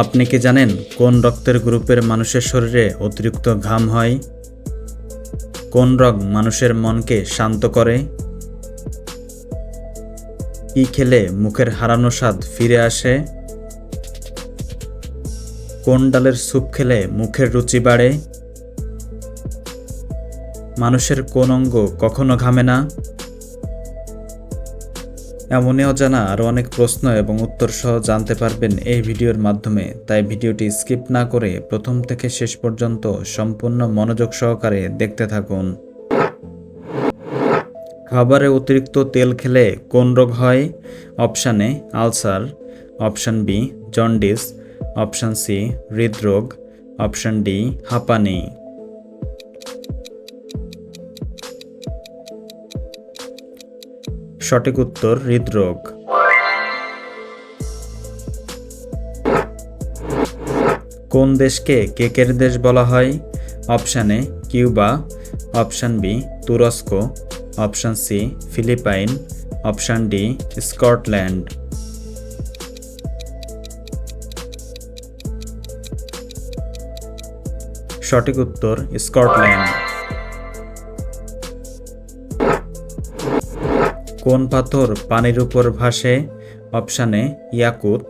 আপনি কি জানেন কোন রক্তের গ্রুপের মানুষের শরীরে অতিরিক্ত ঘাম হয়? কোন রং মানুষের মনকে শান্ত করে? কি খেলে মুখের হারানো স্বাদ ফিরে আসে? কোন ডালের স্যুপ খেলে মুখের রুচি বাড়ে? মানুষের কোন অঙ্গ কখনো ঘামে না? এমনই অজানা আরও অনেক প্রশ্ন এবং উত্তর সহ জানতে পারবেন এই ভিডিওর মাধ্যমে, তাই ভিডিওটি স্কিপ না করে প্রথম থেকে শেষ পর্যন্ত সম্পূর্ণ মনোযোগ সহকারে দেখতে থাকুন। খাবারে অতিরিক্ত তেল খেলে কোন রোগ হয়? Option A ulcer, option B jaundice, option C হৃদরোগ, অপশান ডি হাঁপানি। সঠিক উত্তর হৃদরোগ। কোন দেশকে কেকের দেশ বলা হয়? Option A Cuba, option B তুরস্ক, option C Philippines, option D Scotland. সঠিক উত্তর স্কটল্যান্ড। কোন পাথর পানির উপর ভাসে? অপশান এ ইয়াকুত,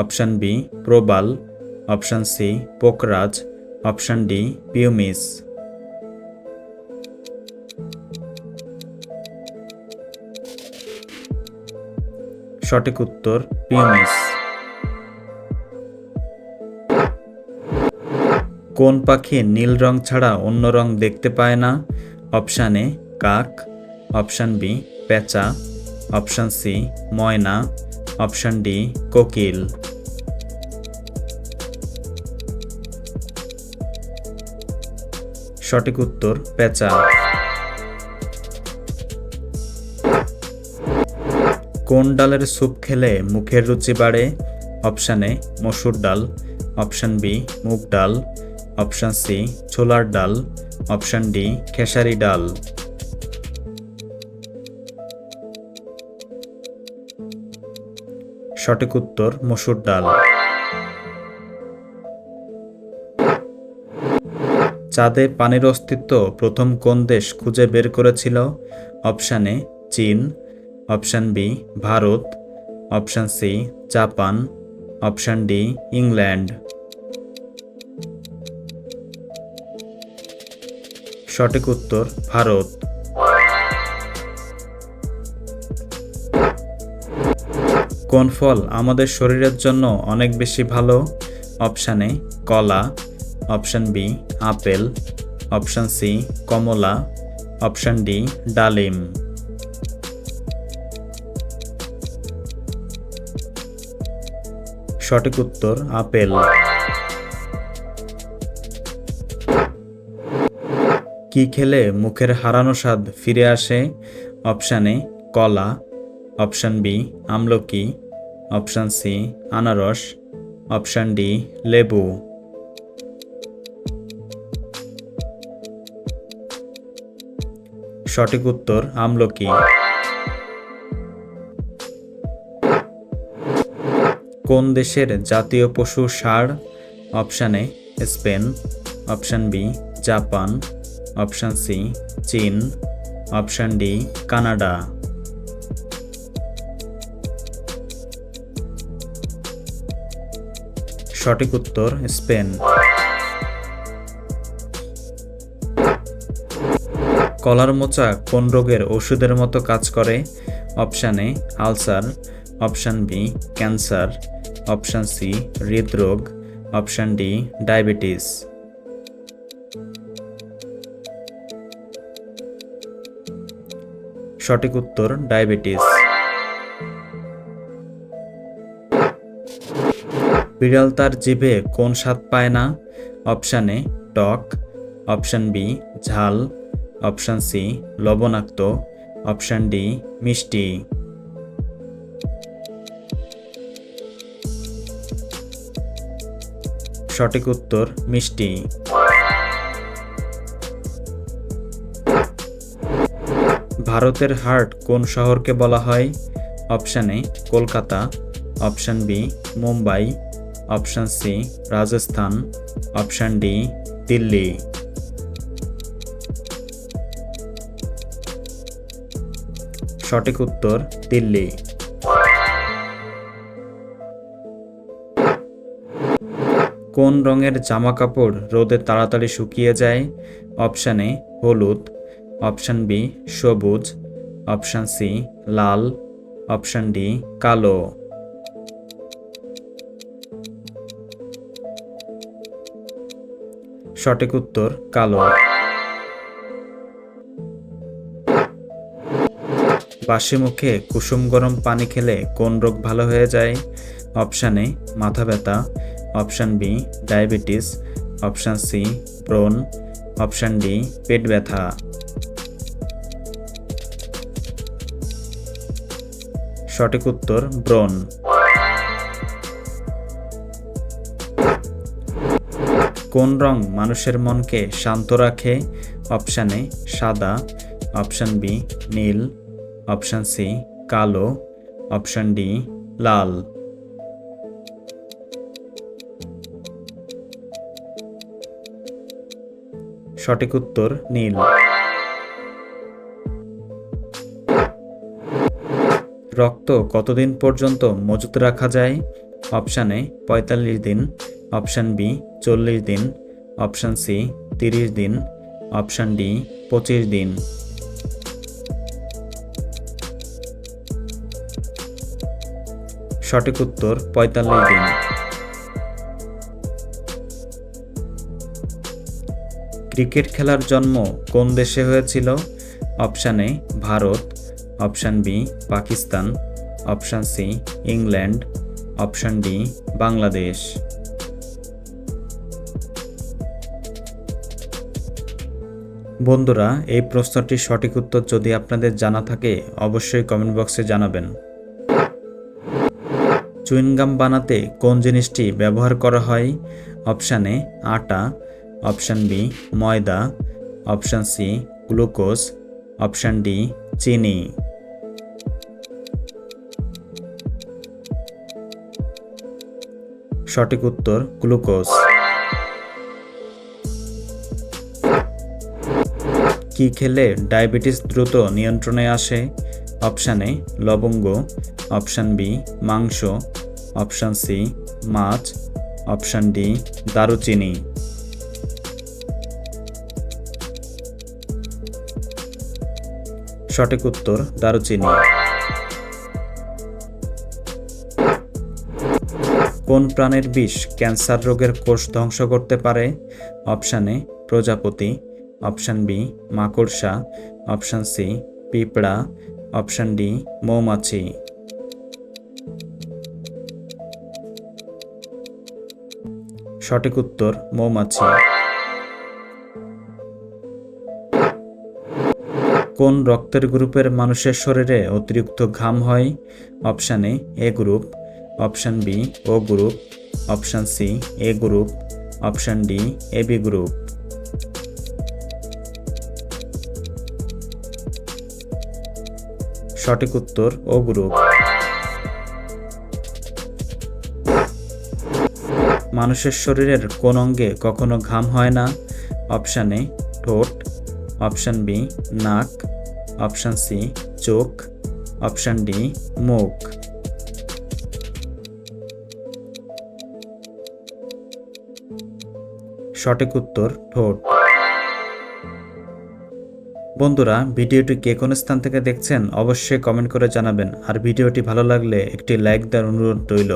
অপশান বি প্রবাল, অপশান সি পোকরাজ, অপশান ডি পিউমিস। সঠিক উত্তর পিউমিস। কোন পাখি নীল রং ছাড়া অন্য রং দেখতে পায় না? অপশান এ কাক, অপশান বি পেঁচা, অপশান সি ময়না, অপশান ডি কোকিল। সঠিক উত্তর পেঁচা। কোন ডালের স্যুপ খেলে মুখের রুচি বাড়ে? অপশান এ মসুর ডাল, অপশান বি মুগ ডাল, অপশান সি ছোলার ডাল, অপশান ডি খেসারি ডাল। সঠিক উত্তর মসুর ডাল। চাঁদে পানির অস্তিত্ব প্রথম কোন দেশ খুঁজে বের করেছিল? অপশান এ চীন, option B Bharat, option C Japan, option D England. সঠিক উত্তর ভারত। কোন ফল আমাদের শরীরের জন্য অনেক বেশি ভালো? অপশান এ কলা, option B apple, option C কমলা, অপশান ডি ডালিম। সঠিক উত্তর আপেল। কি খেলে মুখের হারানো স্বাদ ফিরে আসে? অপশান এ কলা, অপশান বি আমলকি, অপশান সি আনারস, অপশান ডি লেবু। সঠিক উত্তর আমলকি। কোন দেশের জাতীয় পশু ষাঁড়? Option A Spain, option B Japan, option C চীন, অপশান ডি কানাডা। সঠিক উত্তর স্পেন। কলার মোচা কোন রোগের ওষুধের মতো কাজ করে? Option A ulcer, option B cancer, option C হৃদরোগ, অপশান ডি ডায়াবেটিস। সঠিক উত্তর ডায়াবেটিস। বিড়াল তার জিভে কোন স্বাদ পায় না? অপশান এ টক, অপশান বি ঝাল, অপশান সি লবণাক্ত, অপশান ডি মিষ্টি। সঠিক উত্তর মিষ্টি। ভারতের হার্ট কোন শহরকে বলা হয়? Option A Kolkata, option B Mumbai, option C Rajasthan, option D Delhi. সঠিক উত্তর দিল্লি। কোন রঙের জামা কাপড় রোদে তাড়াতাড়ি শুকিয়ে যায়? অপশন এ হলুদ, অপশন বি সবুজ, অপশন সি লাল, অপশন ডি কালো। সঠিক উত্তর কালো। বাসি মুখে কুসুম গরম পানি খেলে কোন রোগ ভালো হয়ে যায়? অপশন এ মাথা ব্যথা, option B diabetes, option C ব্রণ, অপশন ডি পেট ব্যথা। সঠিক উত্তর ব্রণ। কোন রং মানুষের মনকে শান্ত রাখে? অপশন এ সাদা, অপশন বি নীল, অপশন সি কালো, অপশন ডি লাল। সঠিক উত্তর নীল। রক্ত কতদিন পর্যন্ত মজুত রাখা যায়? অপশন এ ৪৫ দিন, অপশন বি ৪০ দিন, অপশন সি ৩০ দিন, অপশন ডি ২৫ দিন। সঠিক উত্তর ৪৫ দিন। ক্রিকেট খেলার জন্ম কোন দেশে হয়েছিল? Option A Bharat, option B Pakistan, option C England, option D Bangladesh. বন্ধুরা, এই প্রশ্নটির সঠিক উত্তর যদি আপনাদের জানা থাকে অবশ্যই কমেন্ট বক্সে জানাবেন। চুইংগাম বানাতে কোন জিনিসটি ব্যবহার করা হয়? অপশন এ আটা, অপশন বি ময়দা, option C glucose, option D চিনি। সঠিক উত্তর গ্লুকোজ। কি খেলে ডায়াবেটিস দ্রুত নিয়ন্ত্রণে আসে? অপশন এ লবঙ্গ, অপশন বি মাংস, অপশন সি মাছ, অপশন ডি দারুচিনি। সঠিক উত্তর দারুচিনি। কোন প্রাণীর বিষ ক্যান্সার রোগের কোষ ধ্বংস করতে পারে? অপশন এ প্রজাপতি, অপশন বি মাকড়সা, অপশন সি পিঁপড়া, অপশন ডি মৌমাছি। সঠিক উত্তর মৌমাছি। কোন রক্তের গ্রুপের মানুষের শরীরে অতিরিক্ত ঘাম হয়? Option A group, option B O group, option C A group, option D AB group. সঠিক উত্তর ও গ্রুপ। মানুষের শরীরের কোন অঙ্গে কখনো ঘাম হয় না? অপশন এ ঠোঁট, অপশন বি নাক, অপশন সি চোখ, অপশন ডি মুখ। সঠিক উত্তর ঠোঁট। বন্ধুরা, ভিডিওটি কে কোন স্থান থেকে দেখছেন অবশ্যই কমেন্ট করে জানাবেন, আর ভিডিওটি ভালো লাগলে একটি লাইক দেওয়ার অনুরোধ রইল।